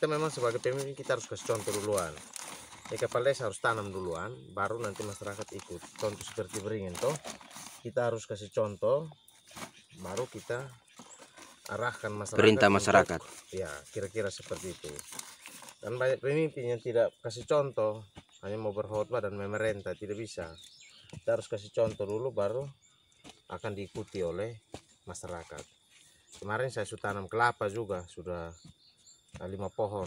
kita memang sebagai pemimpin kita harus kasih contoh duluan. Kepala desa harus tanam duluan, baru nanti masyarakat ikut. Contoh seperti beringin toh, kita harus kasih contoh, baru kita arahkan masyarakat. Perintah masyarakat. Ya, kira-kira seperti itu. Dan banyak pemimpin yang tidak kasih contoh, hanya mau berkhotbah dan memerintah, tidak bisa. Kita harus kasih contoh dulu, baru akan diikuti oleh masyarakat. Kemarin saya sudah tanam kelapa juga, sudah 5 pohon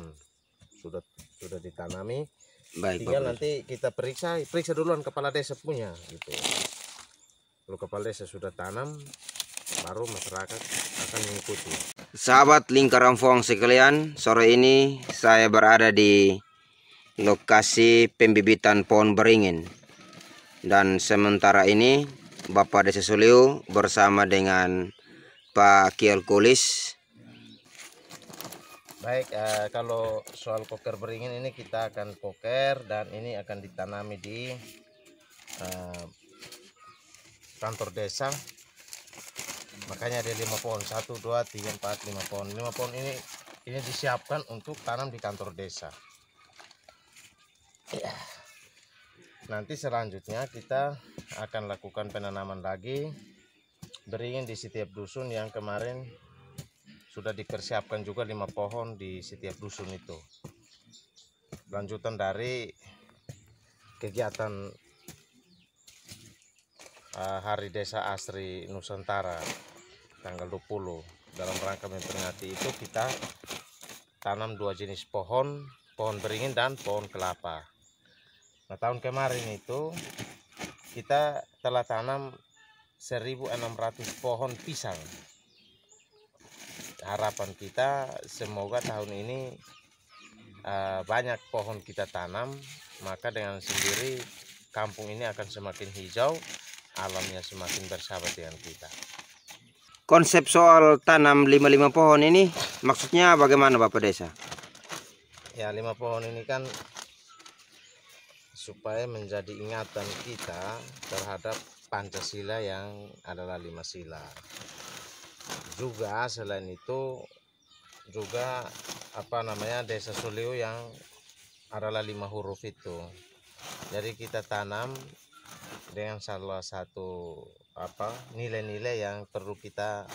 sudah ditanami. Baik, Tinggal Bapak. nanti kita periksa duluan kepala desa punya gitu. Kalau kepala desa sudah tanam, baru masyarakat akan mengikuti. Sahabat Lingkaran Fong sekalian, sore ini saya berada di lokasi pembibitan pohon beringin. Dan sementara ini Bapak Desa Suliu bersama dengan Pak Kiel Kulis. Baik, kalau soal poker beringin ini kita akan poker dan ini akan ditanami di kantor desa. Makanya ada 5 pohon, 1, 2, 3, 4, 5 pohon. 5 pohon ini disiapkan untuk tanam di kantor desa. Nanti selanjutnya kita akan lakukan penanaman lagi beringin di setiap dusun yang kemarin sudah dipersiapkan juga 5 pohon di setiap dusun itu. Lanjutan dari kegiatan Hari Desa Asri Nusantara tanggal 20. Dalam rangka memperingati itu kita tanam 2 jenis pohon beringin dan pohon kelapa. Nah, tahun kemarin itu kita telah tanam 1.600 pohon pisang. Harapan kita semoga tahun ini banyak pohon kita tanam, maka dengan sendiri kampung ini akan semakin hijau, alamnya semakin bersahabat dengan kita. Konsep soal tanam 5 pohon ini maksudnya bagaimana Bapak Desa? Ya, 5 pohon ini kan supaya menjadi ingatan kita terhadap Pancasila yang adalah 5 sila. Juga selain itu juga Desa Suliu yang adalah 5 huruf itu. Jadi kita tanam dengan salah satu nilai-nilai yang perlu kita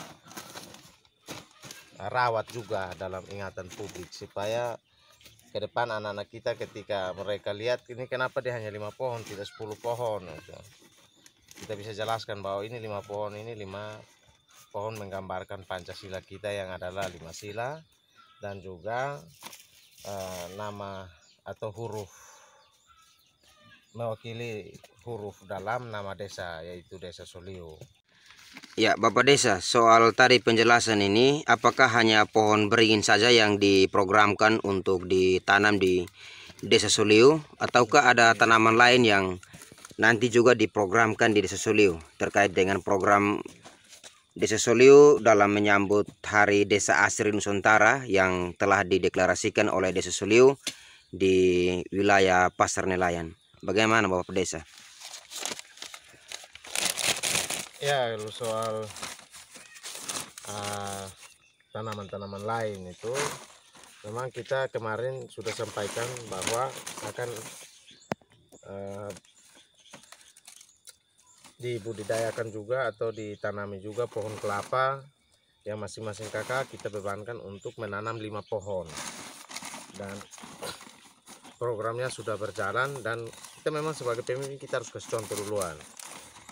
rawat juga dalam ingatan publik, supaya ke depan anak-anak kita ketika mereka lihat ini kenapa dia hanya 5 pohon tidak 10 pohon gitu. Kita bisa jelaskan bahwa ini 5 pohon, ini 5 pohon menggambarkan Pancasila kita yang adalah 5 sila, dan juga nama atau huruf mewakili huruf dalam nama desa, yaitu Desa Suliu. Ya Bapak Desa, soal tadi penjelasan ini, apakah hanya pohon beringin saja yang diprogramkan untuk ditanam di Desa Suliu, ataukah ada tanaman lain yang nanti juga diprogramkan di Desa Suliu terkait dengan program Desa Suliu dalam menyambut Hari Desa Asri Nusantara yang telah dideklarasikan oleh Desa Suliu di wilayah Pasar Nelayan? Bagaimana Bapak Desa? Ya, kalau soal tanaman-tanaman lain itu memang kita kemarin sudah sampaikan bahwa akan dibudidayakan juga atau ditanami juga pohon kelapa yang masing-masing kakak kita bebankan untuk menanam 5 pohon, dan programnya sudah berjalan. Dan kita memang sebagai pemimpin kita harus kasih contoh duluan.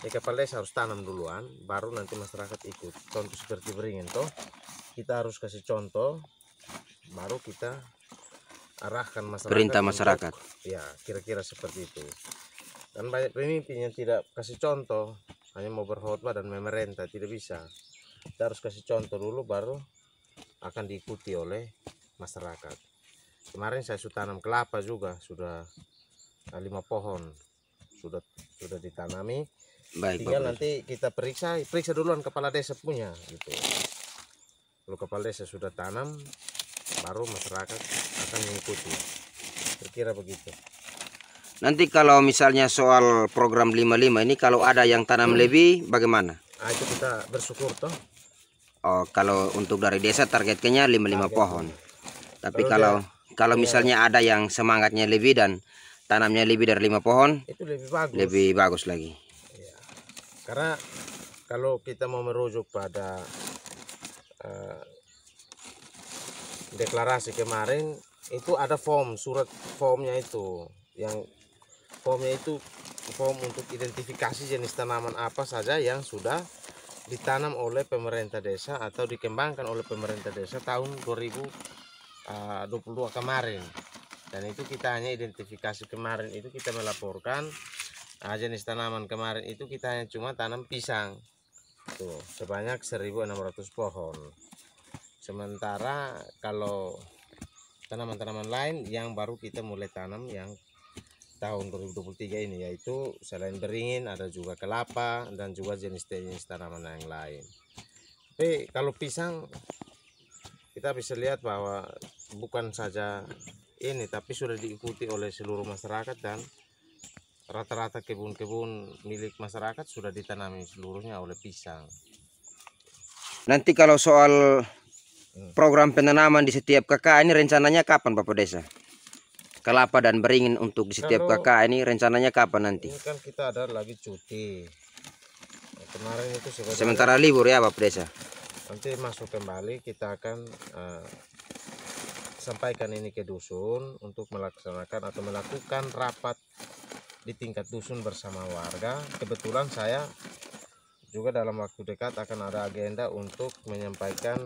Kepala desa harus tanam duluan, baru nanti masyarakat ikut. Contoh seperti beringin toh, kita harus kasih contoh, baru kita arahkan masyarakat. Perintah masyarakat. Ya, kira-kira seperti itu. Dan banyak pemimpin yang tidak kasih contoh, hanya mau berkhotbah dan memerintah, tidak bisa. Kita harus kasih contoh dulu, baru akan diikuti oleh masyarakat. Kemarin saya sudah tanam kelapa juga, sudah 5 pohon sudah ditanami. Baik, Tinggal Bapak. nanti kita periksa duluan kepala desa punya gitu. Kalau kepala desa sudah tanam, baru masyarakat akan mengikuti. Kira-kira begitu. Nanti kalau misalnya soal program 55 ini, kalau ada yang tanam lebih bagaimana? Nah, itu kita bersyukur toh. Oh, kalau untuk dari desa targetnya 55 pohon. Tapi Kalau Kalau Iya. misalnya ada yang semangatnya lebih dan tanamnya lebih dari 5 pohon, Itu lebih bagus. lebih bagus lagi. Iya. Karena kalau kita mau merujuk pada deklarasi kemarin, itu ada surat formnya itu, yang formnya itu form untuk identifikasi jenis tanaman apa saja yang sudah ditanam oleh pemerintah desa atau dikembangkan oleh pemerintah desa tahun 2022 kemarin. Dan itu kita hanya identifikasi kemarin, itu kita melaporkan jenis tanaman kemarin itu kita hanya cuma tanam pisang tuh sebanyak 1.600 pohon. Sementara kalau tanaman-tanaman lain yang baru kita mulai tanam yang tahun 2023 ini, yaitu selain beringin ada juga kelapa dan juga jenis-jenis tanaman yang lain. Tapi kalau pisang kita bisa lihat bahwa bukan saja ini, tapi sudah diikuti oleh seluruh masyarakat, dan rata-rata kebun-kebun milik masyarakat sudah ditanami seluruhnya oleh pisang. Nanti kalau soal program penanaman di setiap KK ini rencananya kapan Bapak Desa? Kelapa dan beringin untuk di setiap Kalau KK ini rencananya kapan nanti? ini kan kita ada lagi cuti. Nah, kemarin itu sebenarnya Sementara libur ya Bapak Desa. nanti masuk kembali, kita akan sampaikan ini ke dusun untuk melaksanakan atau melakukan rapat di tingkat dusun bersama warga. Kebetulan saya juga dalam waktu dekat akan ada agenda untuk menyampaikan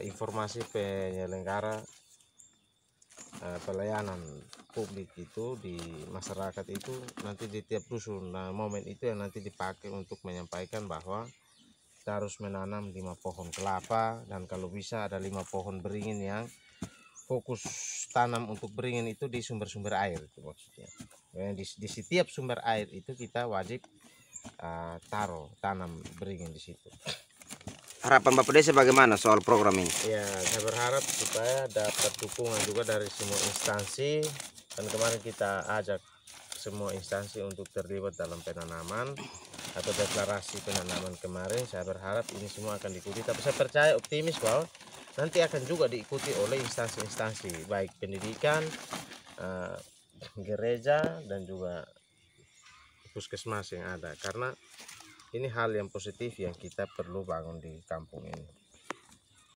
informasi penyelenggara pelayanan publik itu di masyarakat itu nanti di tiap dusun. Nah, momen itu yang nanti dipakai untuk menyampaikan bahwa kita harus menanam 5 pohon kelapa, dan kalau bisa ada 5 pohon beringin yang fokus tanam untuk beringin itu di sumber-sumber air, itu maksudnya. Di setiap sumber air itu kita wajib tanam beringin di situ. Harapan Bapak Desa bagaimana soal program ini? Ya, saya berharap supaya dapat dukungan juga dari semua instansi, dan kemarin kita ajak semua instansi untuk terlibat dalam penanaman atau deklarasi penanaman kemarin. Saya berharap ini semua akan diikuti, tapi saya percaya optimis bahwa nanti akan juga diikuti oleh instansi-instansi baik pendidikan, gereja, dan juga puskesmas yang ada, karena ini hal yang positif yang kita perlu bangun di kampung ini.